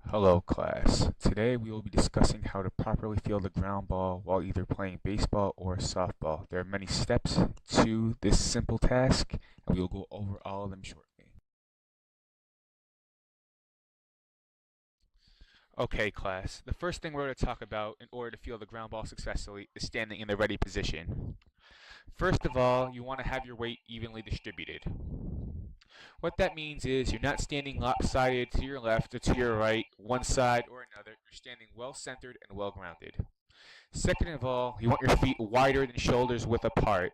Hello class. Today we will be discussing how to properly field a ground ball while either playing baseball or softball. There are many steps to this simple task, and we will go over all of them shortly. Okay class, the first thing we're going to talk about in order to field the ground ball successfully is standing in the ready position. First of all, you want to have your weight evenly distributed. What that means is you're not standing lopsided to your left or to your right, one side or another. You're standing well centered and well grounded. Second of all, you want your feet wider than shoulders width apart.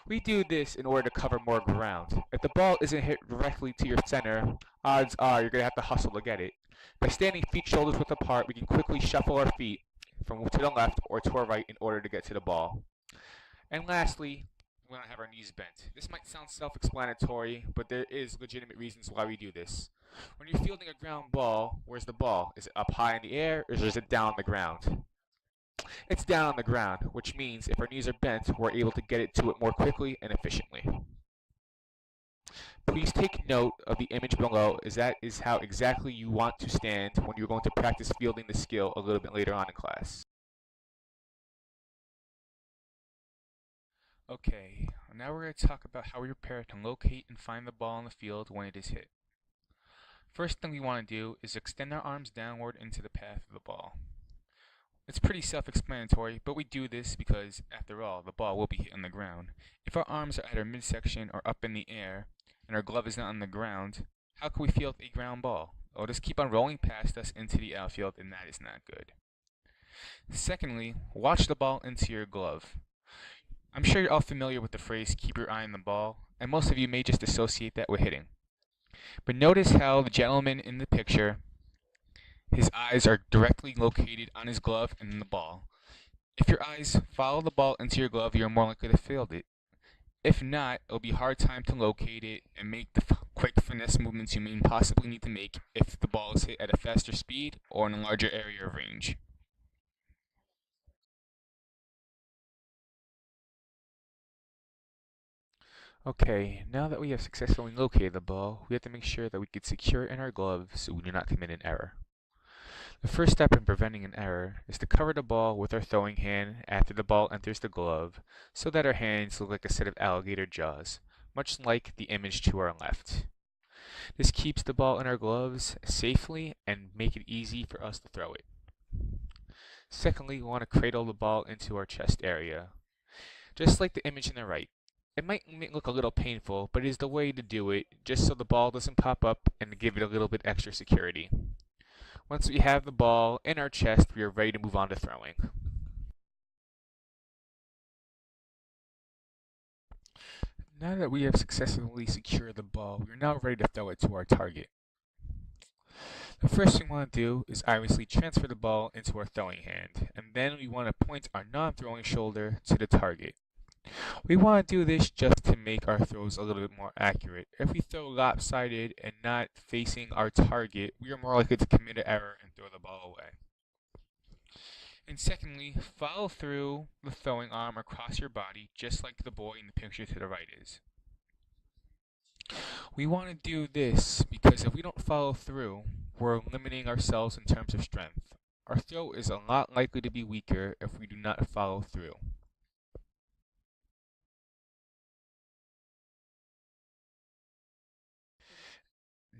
We do this in order to cover more ground. If the ball isn't hit directly to your center, odds are you're going to have to hustle to get it. By standing feet shoulders width apart, we can quickly shuffle our feet from to the left or to our right in order to get to the ball. And lastly, we want to have our knees bent. This might sound self-explanatory, but there is legitimate reasons why we do this. When you're fielding a ground ball, where's the ball? Is it up high in the air or is it down on the ground? It's down on the ground, which means if our knees are bent, we're able to get it to it more quickly and efficiently. Please take note of the image below, as that is how exactly you want to stand when you're going to practice fielding the skill a little bit later on in class. Okay, now we're going to talk about how we prepare to locate and find the ball on the field when it is hit. First thing we want to do is extend our arms downward into the path of the ball. It's pretty self-explanatory, but we do this because, after all, the ball will be hit on the ground. If our arms are at our midsection or up in the air, and our glove is not on the ground, how can we field a ground ball? It'll just keep on rolling past us into the outfield, and that is not good. Secondly, watch the ball into your glove. I'm sure you're all familiar with the phrase, keep your eye on the ball, and most of you may just associate that with hitting. But notice how the gentleman in the picture, his eyes are directly located on his glove and in the ball. If your eyes follow the ball into your glove, you're more likely to field it. If not, it'll be a hard time to locate it and make the quick finesse movements you may possibly need to make if the ball is hit at a faster speed or in a larger area of range. Okay, now that we have successfully located the ball, we have to make sure that we can secure it in our glove so we do not commit an error. The first step in preventing an error is to cover the ball with our throwing hand after the ball enters the glove so that our hands look like a set of alligator jaws, much like the image to our left. This keeps the ball in our gloves safely and make it easy for us to throw it. Secondly, we want to cradle the ball into our chest area, just like the image on the right. It might look a little painful, but it is the way to do it, just so the ball doesn't pop up and to give it a little bit extra security. Once we have the ball in our chest, we are ready to move on to throwing. Now that we have successfully secured the ball, we are now ready to throw it to our target. The first thing we want to do is obviously transfer the ball into our throwing hand, and then we want to point our non-throwing shoulder to the target. We want to do this just to make our throws a little bit more accurate. If we throw lopsided and not facing our target, we are more likely to commit an error and throw the ball away. And secondly, follow through the throwing arm across your body, just like the boy in the picture to the right is. We want to do this because if we don't follow through, we're limiting ourselves in terms of strength. Our throw is a lot likely to be weaker if we do not follow through.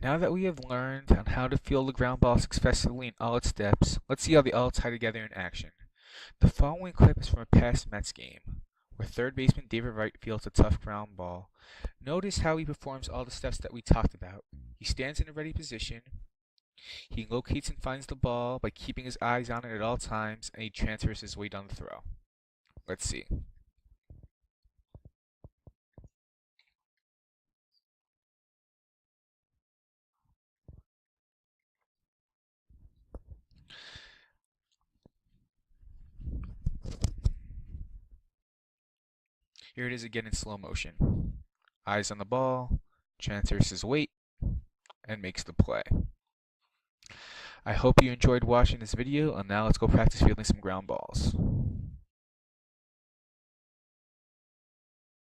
Now that we have learned on how to field the ground ball successfully in all its steps, let's see how they all tie together in action. The following clip is from a past Mets game, where third baseman David Wright fields a tough ground ball. Notice how he performs all the steps that we talked about. He stands in a ready position, he locates and finds the ball by keeping his eyes on it at all times, and he transfers his weight on the throw. Let's see. Here it is again in slow motion. Eyes on the ball, transfers his weight, and makes the play. I hope you enjoyed watching this video, and now let's go practice fielding some ground balls.